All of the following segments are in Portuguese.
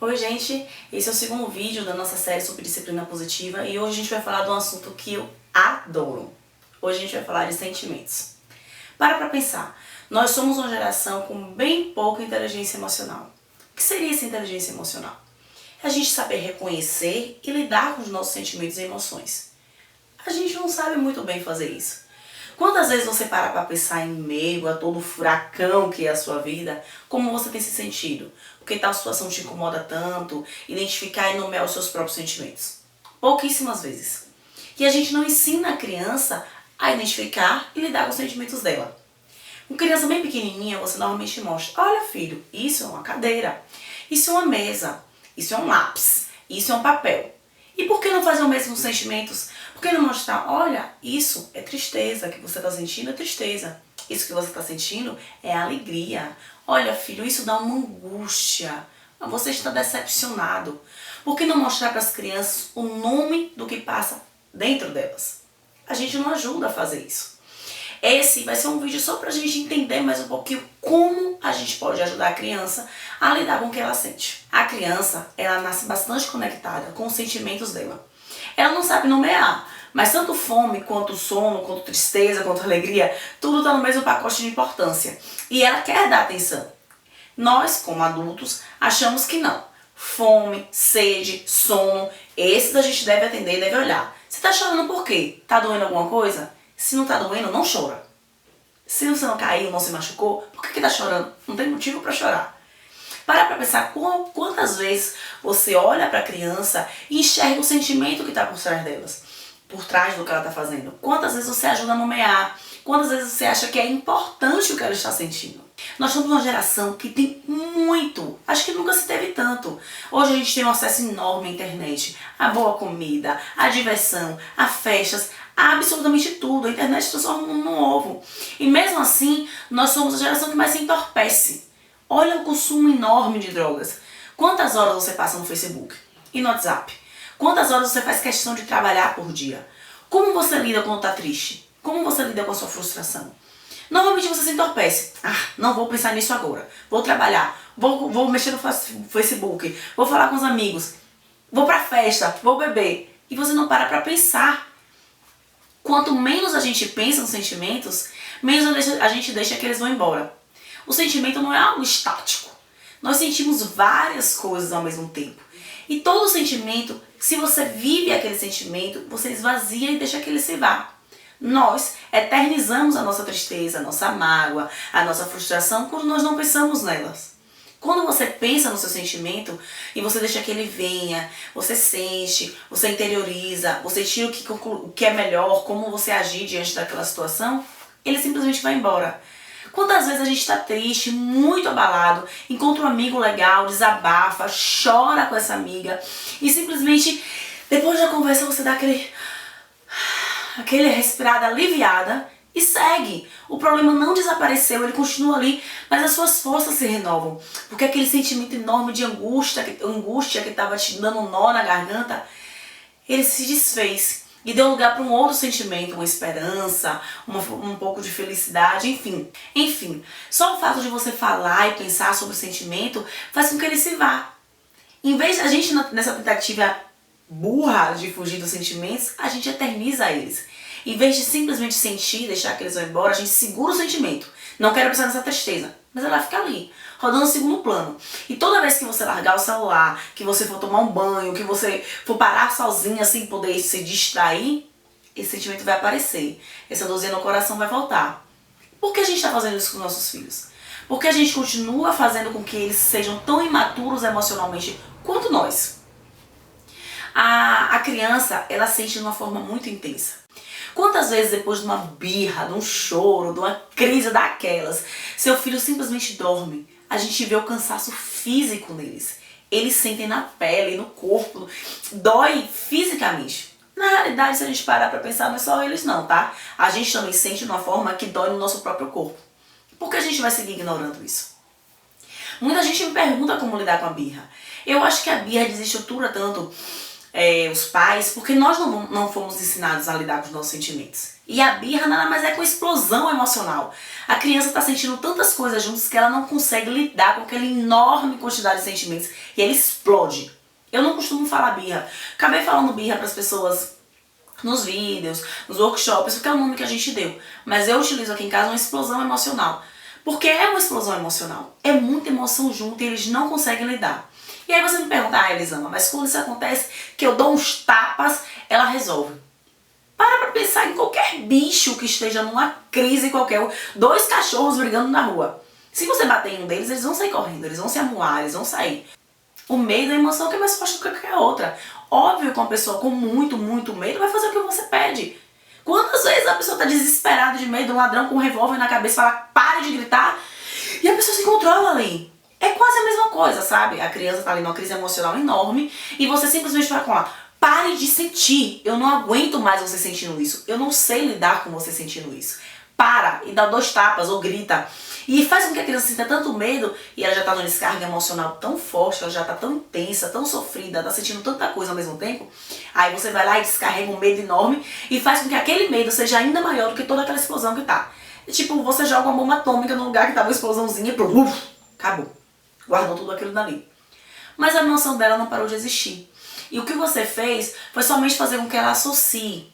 Oi gente, esse é o segundo vídeo da nossa série sobre disciplina positiva e hoje a gente vai falar de um assunto que eu adoro. Hoje a gente vai falar de sentimentos. Para pensar, nós somos uma geração com bem pouca inteligência emocional. O que seria essa inteligência emocional? É a gente saber reconhecer e lidar com os nossos sentimentos e emoções. A gente não sabe muito bem fazer isso. Quantas vezes você para pensar em meio a todo o furacão que é a sua vida, como você tem se sentido? Porque tal situação te incomoda tanto, identificar e nomear os seus próprios sentimentos? Pouquíssimas vezes. E a gente não ensina a criança a identificar e lidar com os sentimentos dela. Com criança bem pequenininha, você normalmente mostra, olha filho, isso é uma cadeira, isso é uma mesa, isso é um lápis, isso é um papel. E por que não fazer o mesmo com os sentimentos? Por que não mostrar, olha, isso é tristeza, que você está sentindo é tristeza. Isso que você está sentindo é alegria. Olha, filho, isso dá uma angústia. Você está decepcionado. Por que não mostrar para as crianças o nome do que passa dentro delas? A gente não ajuda a fazer isso. Esse vai ser um vídeo só pra gente entender mais um pouquinho como a gente pode ajudar a criança a lidar com o que ela sente. A criança, ela nasce bastante conectada com os sentimentos dela. Ela não sabe nomear, mas tanto fome, quanto sono, quanto tristeza, quanto alegria, tudo tá no mesmo pacote de importância. E ela quer dar atenção. Nós, como adultos, achamos que não. Fome, sede, sono, esses a gente deve atender e deve olhar. Você tá chorando por quê? Tá doendo alguma coisa? Se não tá doendo, não chora. Se você não caiu, não se machucou, por que tá chorando? Não tem motivo para chorar. Para pra pensar quantas vezes você olha para a criança e enxerga o sentimento que está por trás delas, por trás do que ela está fazendo. Quantas vezes você ajuda a nomear, quantas vezes você acha que é importante o que ela está sentindo. Nós somos uma geração que tem muito, acho que nunca se teve tanto. Hoje a gente tem um acesso enorme à internet, a boa comida, a diversão, a festas, absolutamente tudo. A internet transforma o mundo num ovo. E mesmo assim, nós somos a geração que mais se entorpece. Olha o consumo enorme de drogas. Quantas horas você passa no Facebook e no WhatsApp? Quantas horas você faz questão de trabalhar por dia? Como você lida quando está triste? Como você lida com a sua frustração? Normalmente você se entorpece. Não vou pensar nisso agora. Vou trabalhar, vou mexer no Facebook, vou falar com os amigos, vou pra festa, vou beber. E você não para pensar. Quanto menos a gente pensa nos sentimentos, menos a gente deixa que eles vão embora. O sentimento não é algo estático. Nós sentimos várias coisas ao mesmo tempo. E todo sentimento, se você vive aquele sentimento, você esvazia e deixa que ele se vá. Nós eternizamos a nossa tristeza, a nossa mágoa, a nossa frustração quando nós não pensamos nelas. Quando você pensa no seu sentimento e você deixa que ele venha, você sente, você interioriza, você tira o que é melhor, como você agir diante daquela situação, ele simplesmente vai embora. Quantas vezes a gente está triste, muito abalado, encontra um amigo legal, desabafa, chora com essa amiga e simplesmente depois da conversa você dá aquele respirada aliviada e segue. O problema não desapareceu, ele continua ali, mas as suas forças se renovam. Porque aquele sentimento enorme de angústia que estava te dando um nó na garganta, ele se desfez. E deu lugar para um outro sentimento, uma esperança, um pouco de felicidade, enfim. Enfim, só o fato de você falar e pensar sobre o sentimento faz com que ele se vá. Em vez de a gente, nessa tentativa burra de fugir dos sentimentos, a gente eterniza eles. Em vez de simplesmente sentir, deixar que eles vão embora, a gente segura o sentimento. Não quero pensar nessa tristeza, mas ela vai ficar ali, rodando no segundo plano. E toda vez que você largar o celular, que você for tomar um banho, que você for parar sozinha sem poder se distrair, esse sentimento vai aparecer. Essa dorzinha no coração vai voltar. Por que a gente está fazendo isso com os nossos filhos? Porque a gente continua fazendo com que eles sejam tão imaturos emocionalmente quanto nós. A criança, ela sente de uma forma muito intensa. Quantas vezes depois de uma birra, de um choro, de uma crise daquelas, seu filho simplesmente dorme? A gente vê o cansaço físico neles. Eles sentem na pele, no corpo, dói fisicamente. Na realidade, se a gente parar pra pensar, não é só eles não, tá? A gente também sente de uma forma que dói no nosso próprio corpo. Por que a gente vai seguir ignorando isso? Muita gente me pergunta como lidar com a birra. Eu acho que a birra desestrutura tanto os pais, porque nós não fomos ensinados a lidar com os nossos sentimentos. E a birra nada mais é com explosão emocional. A criança está sentindo tantas coisas juntas que ela não consegue lidar com aquela enorme quantidade de sentimentos e ela explode. Eu não costumo falar birra. Acabei falando birra para as pessoas nos vídeos, nos workshops, porque é o nome que a gente deu. Mas eu utilizo aqui em casa uma explosão emocional. Porque é uma explosão emocional. É muita emoção junto e eles não conseguem lidar. E aí você me pergunta, Elisama, mas quando isso acontece, que eu dou uns tapas, ela resolve. Para pra pensar em qualquer bicho que esteja numa crise qualquer. 2 cachorros brigando na rua. Se você bater em um deles, eles vão sair correndo, eles vão se amuar, eles vão sair. O medo é a emoção que é mais forte do que qualquer outra. Óbvio que uma pessoa com muito medo vai fazer o que você pede. Quantas vezes a pessoa está desesperada de medo, um ladrão com um revólver na cabeça fala, pare de gritar, e a pessoa se controla ali. É quase a mesma coisa, sabe? A criança está ali numa crise emocional enorme e você simplesmente fala com ela, pare de sentir, eu não aguento mais você sentindo isso, eu não sei lidar com você sentindo isso. Para e dá 2 tapas ou grita. E faz com que a criança sinta tanto medo e ela já está numa descarga emocional tão forte, ela já está tão intensa, tão sofrida, está sentindo tanta coisa ao mesmo tempo. Aí você vai lá e descarrega um medo enorme e faz com que aquele medo seja ainda maior do que toda aquela explosão que tá. E, tipo, você joga uma bomba atômica no lugar que tava uma explosãozinha e pronto, acabou. Guardou tudo aquilo dali. Mas a emoção dela não parou de existir. E o que você fez foi somente fazer com que ela associe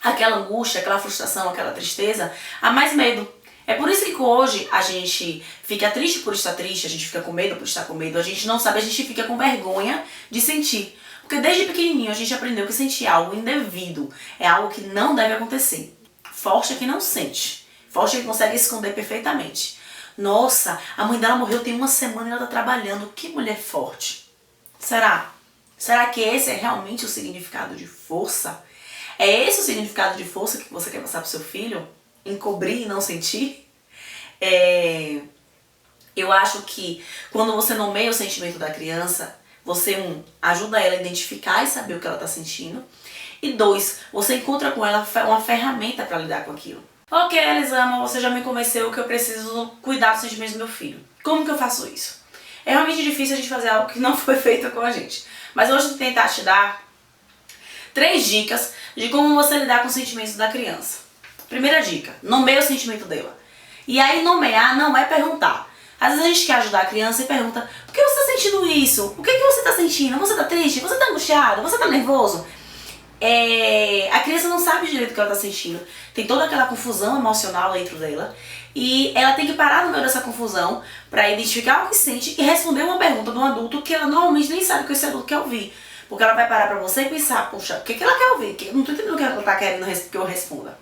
aquela angústia, aquela frustração, aquela tristeza a mais medo. É por isso que hoje a gente fica triste por estar triste, a gente fica com medo por estar com medo, a gente não sabe, a gente fica com vergonha de sentir. Porque desde pequenininho a gente aprendeu que sentir algo indevido é algo que não deve acontecer. Forte é quem não sente. Forte é quem consegue esconder perfeitamente. Nossa, a mãe dela morreu tem 1 semana e ela tá trabalhando. Que mulher forte. Será? Será que esse é realmente o significado de força? É esse o significado de força que você quer passar pro seu filho? Encobrir e não sentir? Eu acho que quando você nomeia o sentimento da criança, você, ajuda ela a identificar e saber o que ela está sentindo. E 2, você encontra com ela uma ferramenta para lidar com aquilo. Ok, Elisama, você já me convenceu que eu preciso cuidar dos sentimentos do meu filho. Como que eu faço isso? É realmente difícil a gente fazer algo que não foi feito com a gente. Mas hoje eu vou tentar te dar 3 dicas de como você lidar com os sentimentos da criança. Primeira dica, nomeia o sentimento dela. E aí nomear não é perguntar. Às vezes a gente quer ajudar a criança e pergunta, por que você está sentindo isso? O que você está sentindo? Você está triste? Você está angustiado? Você está nervoso? A criança não sabe direito o que ela está sentindo. Tem toda aquela confusão emocional dentro dela. E ela tem que parar no meio dessa confusão para identificar o que sente e responder uma pergunta de um adulto que ela normalmente nem sabe o que esse adulto quer ouvir. Porque ela vai parar para você e pensar, poxa, o que ela quer ouvir? Eu não estou entendendo o que ela está querendo que eu responda.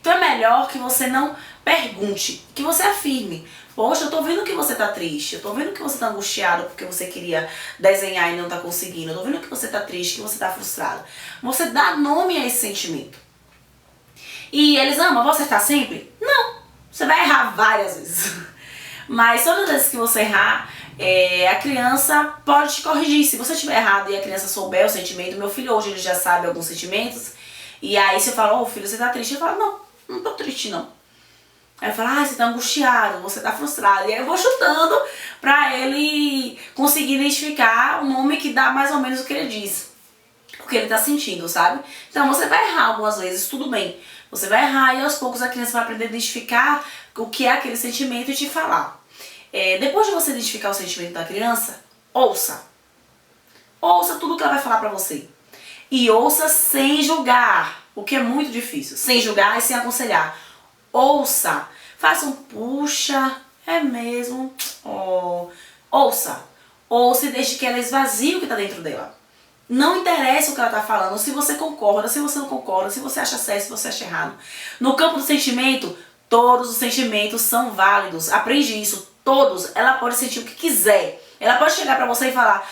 Então é melhor que você não pergunte, que você afirme. Poxa, eu tô vendo que você tá triste, eu tô vendo que você tá angustiado porque você queria desenhar e não tá conseguindo, eu tô vendo que você tá triste, que você tá frustrado. Você dá nome a esse sentimento. E Elisama, vou acertar sempre? Não, você vai errar várias vezes. Mas todas as vezes que você errar, a criança pode te corrigir. Se você estiver errado e a criança souber o sentimento, meu filho hoje ele já sabe alguns sentimentos, e aí você fala, filho, você tá triste? Ele fala, não tô triste não. Aí eu falo, você tá angustiado, você tá frustrado. E aí eu vou chutando pra ele conseguir identificar o nome que dá mais ou menos o que ele diz. O que ele tá sentindo, sabe? Então você vai errar algumas vezes, tudo bem. Você vai errar e aos poucos a criança vai aprender a identificar o que é aquele sentimento e te falar. Depois de você identificar o sentimento da criança, ouça. Ouça tudo que ela vai falar pra você. E ouça sem julgar, o que é muito difícil. Sem julgar e sem aconselhar. Ouça, faça puxa, é mesmo, ouça e deixe que ela esvazie o que está dentro dela. Não interessa o que ela está falando, se você concorda, se você não concorda, se você acha certo, se você acha errado. No campo do sentimento, todos os sentimentos são válidos, aprende isso, todos, ela pode sentir o que quiser. Ela pode chegar pra você e falar,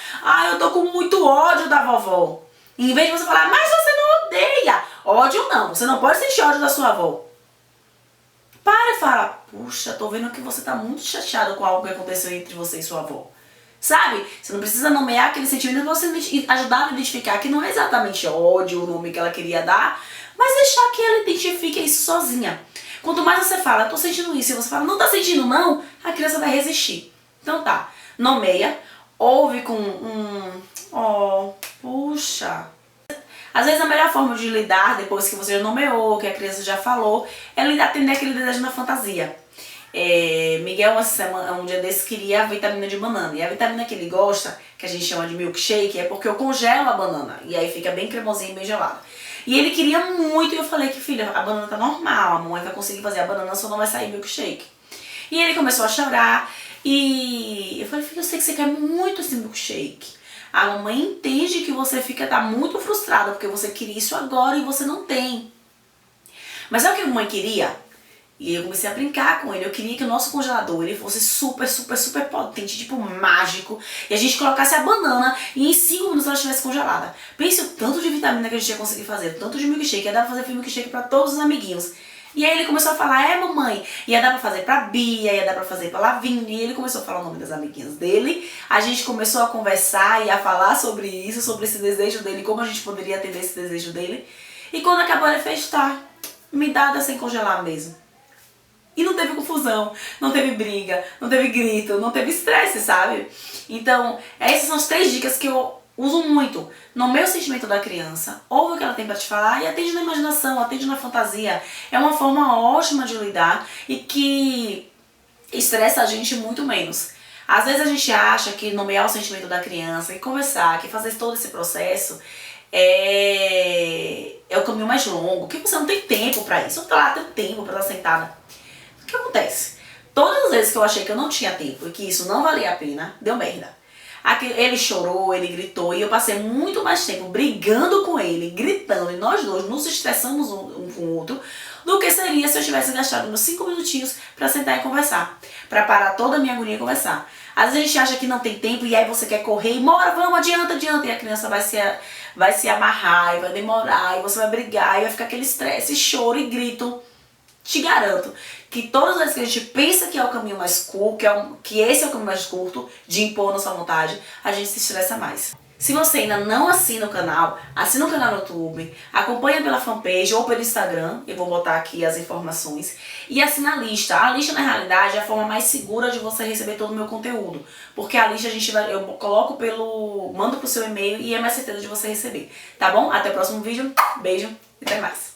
eu tô com muito ódio da vovó. E em vez de você falar, mas você não odeia, ódio não, você não pode sentir ódio da sua avó. Para e fala, puxa, tô vendo que você tá muito chateado com algo que aconteceu entre você e sua avó. Sabe? Você não precisa nomear aquele sentimento, você ajudar a identificar que não é exatamente ódio o nome que ela queria dar, mas deixar que ela identifique isso sozinha. Quanto mais você fala, tô sentindo isso, e você fala, não tá sentindo não, a criança vai resistir. Então tá, nomeia, ouve com puxa, Às vezes a melhor forma de lidar, depois que você já nomeou, que a criança já falou, é lidar, atender aquele desejo na fantasia. Miguel, um dia desse, queria a vitamina de banana. E a vitamina que ele gosta, que a gente chama de milkshake, é porque eu congelo a banana. E aí fica bem cremosinha e bem gelada. E ele queria muito, e eu falei que, filha, a banana tá normal, a mamãe vai conseguir fazer a banana, só não vai sair milkshake. E ele começou a chorar, e eu falei, filha, eu sei que você quer muito esse milkshake. A mamãe entende que você tá muito frustrada, porque você queria isso agora e você não tem. Mas sabe o que a mamãe queria? E eu comecei a brincar com ele. Eu queria que o nosso congelador ele fosse super, super, super potente, tipo mágico. E a gente colocasse a banana e em 5 minutos ela estivesse congelada. Pense o tanto de vitamina que a gente ia conseguir fazer, o tanto de milkshake. Ia dar pra fazer milkshake pra todos os amiguinhos. E aí ele começou a falar, mamãe, ia dar pra fazer pra Bia, ia dar pra fazer pra Lavínia. E ele começou a falar o nome das amiguinhas dele. A gente começou a conversar e a falar sobre isso, sobre esse desejo dele, como a gente poderia atender esse desejo dele. E quando acabou ele fez, tá, me dá sem congelar mesmo. E não teve confusão, não teve briga, não teve grito, não teve estresse, sabe? Então, essas são as 3 dicas que eu uso muito no meu sentimento da criança. Ouve o que ela tem pra te falar e atende na imaginação, atende na fantasia. É uma forma ótima de lidar e que estressa a gente muito menos. Às vezes a gente acha que nomear o sentimento da criança, que conversar, que fazer todo esse processo é o caminho mais longo, que você não tem tempo pra isso. Não tá lá, tem tempo pra estar sentada. O que acontece? Todas as vezes que eu achei que eu não tinha tempo e que isso não valia a pena, deu merda. Ele chorou, ele gritou e eu passei muito mais tempo brigando com ele, gritando, e nós dois nos estressamos um com o outro, do que seria se eu tivesse gastado meus 5 minutinhos pra sentar e conversar, pra parar toda a minha agonia e conversar. Às vezes a gente acha que não tem tempo e aí você quer correr e bora, vamos, adianta, adianta, e a criança vai se amarrar e vai demorar e você vai brigar e vai ficar aquele estresse, choro e grito. Te garanto que todas as vezes que a gente pensa que é o caminho mais curto, que esse é o caminho mais curto de impor nossa vontade, a gente se estressa mais. Se você ainda não assina o canal, assina o canal no YouTube, acompanha pela fanpage ou pelo Instagram, eu vou botar aqui as informações, e assina a lista. A lista, na realidade, é a forma mais segura de você receber todo o meu conteúdo, porque a lista eu coloco mando pro seu e-mail e é mais certeza de você receber, tá bom? Até o próximo vídeo, beijo e até mais.